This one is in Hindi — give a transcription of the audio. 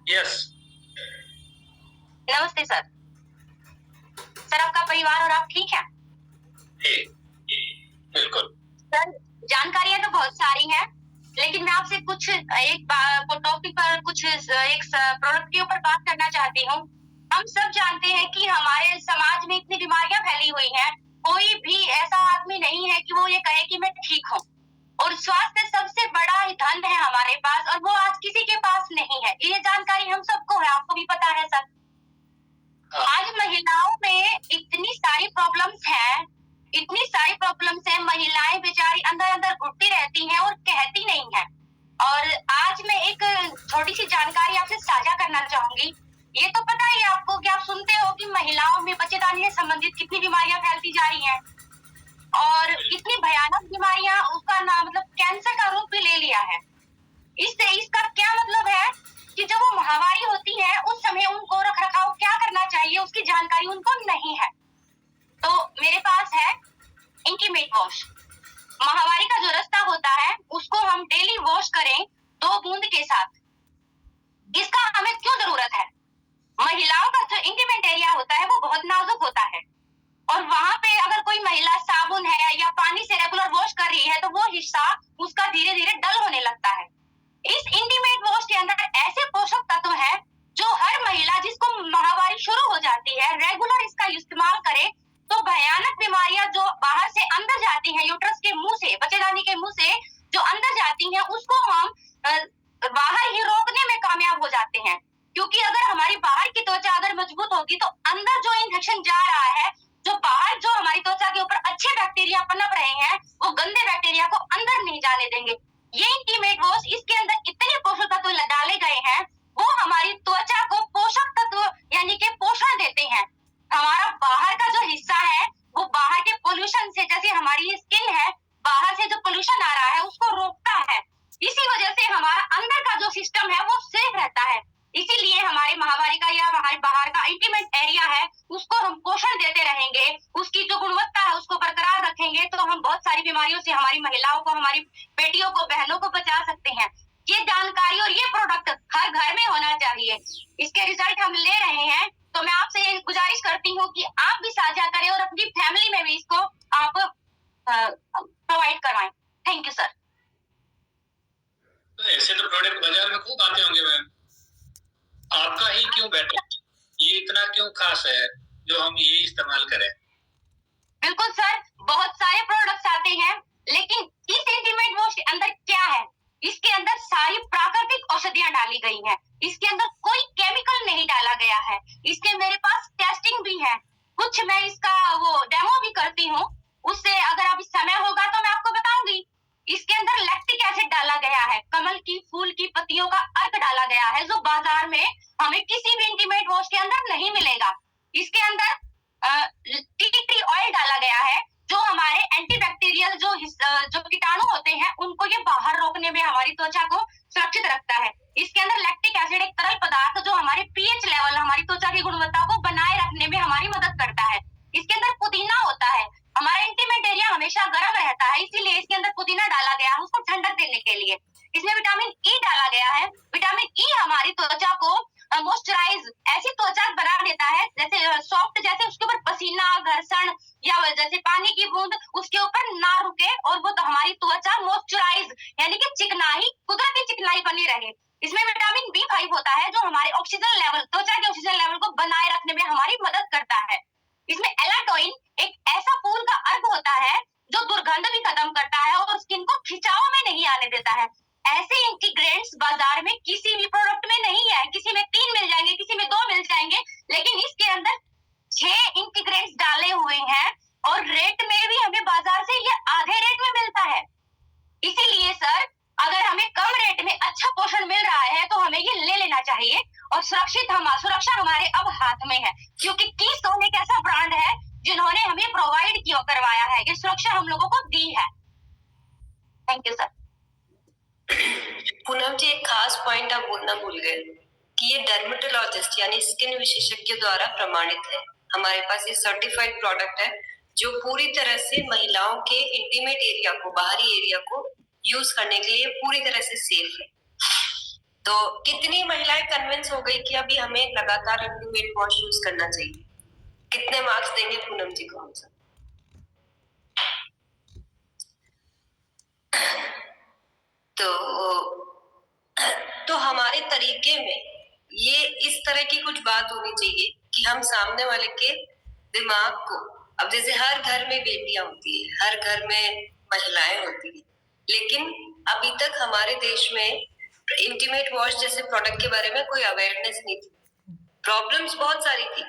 यस। नमस्ते सर। सर आपका परिवार और आप ठीक हैं? जी, बिल्कुल। सर जानकारियां तो बहुत सारी हैं, लेकिन मैं आपसे कुछ एक टॉपिक पर कुछ एक प्रोडक्ट के ऊपर बात करना चाहती हूँ। हम सब जानते हैं कि हमारे समाज में इतनी बीमारियां फैली हुई हैं, कोई भी ऐसा आदमी नहीं है कि वो ये कहे कि मैं ठीक हूँ। और स्वास्थ्य सबसे बड़ा धन है हमारे पास और वो आज किसी के पास नहीं है। ये जानकारी हम सबको है, आपको भी पता है सर। आज महिलाओं में इतनी सारी प्रॉब्लम्स हैं, महिलाएं बेचारी अंदर अंदर घुटती रहती हैं और कहती नहीं है। और आज मैं एक छोटी सी जानकारी आपसे साझा करना चाहूंगी। ये तो पता ही है आपको कि आप सुनते हो कि महिलाओं में बच्चेदानी से संबंधित कितनी बीमारियां फैलती जा रही हैं और इतनी भयानक बीमारियां उसका नाम मतलब कैंसर का रूप भी ले लिया है। इससे इसका क्या मतलब है कि जब वो महामारी होती है उस समय उनको रख रखाव क्या करना चाहिए उसकी जानकारी उनको नहीं है। तो मेरे पास है इंटीमेट वॉश। महामारी का जो रास्ता होता है उसको हम डेली वॉश करें 2 बूंद के साथ। इसका हमें क्यों जरूरत है? महिलाओं का जो इंटीमेट एरिया होता है वो बहुत नाजुक होता है और वहां पे अगर कोई महिला साबुन है या पानी से रेगुलर वॉश कर रही है तो वो हिस्सा उसका धीरे धीरे डल होने लगता है। इस इंटीमेट वॉश के अंदर ऐसे पोषक तत्व है जो हर महिला जिसको महामारी शुरू हो जाती है रेगुलर इसका इस्तेमाल करे तो भयानक बीमारियां जो बाहर से अंदर जाती हैं यूट्रस के मुंह से, बच्चेदानी के मुंह से जो अंदर जाती हैं उसको हम बाहर ही रोकने में कामयाब हो जाते हैं। क्योंकि अगर हमारी बाहर की त्वचा अगर मजबूत होगी तो अंदर जो इन्फेक्शन जा रहा है, जो बाहर जो हमारी त्वचा के ऊपर अच्छे बैक्टीरिया पनप रहे हैं वो गंदे बैक्टीरिया को अंदर नहीं जाने देंगे। ये इंटीमेट वॉश इसके अंदर इतने पोषक तत्व डाले गए हैं वो हमारी त्वचा को पोषक तत्व यानी कि पोषण देते हैं। हमारा बाहर का जो हिस्सा है वो बाहर के पोल्यूशन से, जैसे हमारी स्किन है बाहर से जो पोल्यूशन आ रहा है उसको रोकता है। इसी वजह से हमारा अंदर का जो सिस्टम है वो सेफ रहता है। इसीलिए हमारे महामारी का या हमारे बाहर का इंटीमेट एरिया है उसको हम पोषण देते रहेंगे, उसकी जो गुणवत्ता है उसको बरकरार रखेंगे तो हम बहुत सारी बीमारियों से हमारी महिलाओं को, हमारी बेटियों को, बहनों को बचा सकते हैं। ये जानकारी और ये प्रोडक्ट हर घर में होना चाहिए। इसके रिजल्ट हम ले रहे हैं तो मैं आपसे ये गुजारिश करती हूँ कि आप भी साझा करें और अपनी फैमिली में भी इसको आप प्रोवाइड करवाएं। Thank you sir. ऐसे तो प्रोडक्ट बाजार में खूब आते होंगे मैम, आपका ही क्यों बेटर, ये इतना क्यों खास है जो हम ये इस्तेमाल करें? बिल्कुल सर, बहुत सारे प्रोडक्ट्स आते हैं लेकिन इस इंटीमेट वॉश के अंदर क्या है? इसके अंदर सारी प्राकृतिक औषधियां डाली गई हैं। इसके अंदर कोई केमिकल नहीं डाला गया है। इसके मेरे पास टेस्टिंग भी है, कुछ मैं इसका वो डेमो भी करती हूँ। उससे अगर अभी समय होगा तो मैं आपको बताऊंगी। इसके अंदर लैक्टिक एसिड डाला गया है, कमल की फूल की पत्तियों का अर्क डाला गया है जो बाजार में हमें किसी भी इंटीमेट वॉश के अंदर नहीं मिलेगा। इसके अंदर टी ट्री ऑयल डाला गया है जो हमारे एंटीबैक्टीरियल जो कीटाणु होते हैं उनको ये बाहर रोकने में हमारी त्वचा को सुरक्षित रखता है। इसके अंदर लैक्टिक एसिड एक तरल पदार्थ जो हमारे पीएच लेवल, हमारी त्वचा की गुणवत्ता को बनाए रखने में हमारी मदद करता है। इसके अंदर पुदीना होता है, हमारा इंटीमेट एरिया हमेशा गर्म रहता है इसीलिए इसके अंदर पुदीना डाला गया है उसको ठंडक देने के लिए। इसमें विटामिन ई डाला गया है। विटामिन ई हमारी त्वचा को मॉइस्चराइज, ऐसी त्वचा बना देता है जैसे सॉफ्ट, जैसे उसके ऊपर पसीना, घर्षण या जैसे पानी की बूंद उसके ऊपर ना रुके और वो तो हमारी त्वचा मॉइस्चराइज यानी कि चिकनाई, कुदरती चिकनाई बनी रहे। इसमें विटामिन बी5 होता है जो हमारे ऑक्सीजन लेवल, त्वचा के ऑक्सीजन लेवल को बनाए रखने में हमारी मदद करता है। इसमें एलाटोइन एक ऐसा फूल का अर्क होता है जो दुर्गंध भी खत्म करता है और स्किन को खिंचाव में नहीं आने देता है। ऐसे इंटीग्रेंट्स बाजार में किसी भी प्रोडक्ट में नहीं है, किसी में 3 मिल जाएंगे, किसी में 2 मिल जाएंगे, लेकिन इसके अंदर 6 इंटीग्रेंट्स डाले हुए हैं और रेट में भी हमें बाजार से ये आधे रेट में मिलता है। इसीलिए सर अगर हमें कम रेट में अच्छा पोषण मिल रहा है तो हमें ये ले लेना चाहिए और सुरक्षा हमारे अब हाथ में है क्योंकि कीस्टोन एक ऐसा ब्रांड है जिन्होंने हमें प्रोवाइड किया, करवाया है, ये सुरक्षा हम लोगों को दी है। Thank you sir. Poonam ji, एक खास पॉइंट आप बोलना भूल गए कि ये डर्मेटोलॉजिस्ट यानी स्किन विशेषज्ञ द्वारा प्रमाणित है। हमारे पास ये सर्टिफाइड प्रोडक्ट है जो पूरी तरह से महिलाओं के इंटीमेट एरिया को, बाहरी एरिया को यूज करने के लिए पूरी तरह से सेफ है। तो कितनी महिलाएं कन्विंस हो गई कि अभी हमें लगातार इंटीमेट वॉश यूज करना चाहिए? कितने मार्क्स देंगे पूनम जी को हम सब? तो हमारे तरीके में ये इस तरह की कुछ बात होनी चाहिए कि हम सामने वाले के दिमाग को, अब जैसे हर घर में बेटियां होती है, हर घर में महिलाएं होती है, लेकिन अभी तक हमारे देश में इंटीमेट वॉश जैसे प्रोडक्ट के बारे में कोई अवेयरनेस नहीं थी। प्रॉब्लम्स बहुत सारी थी,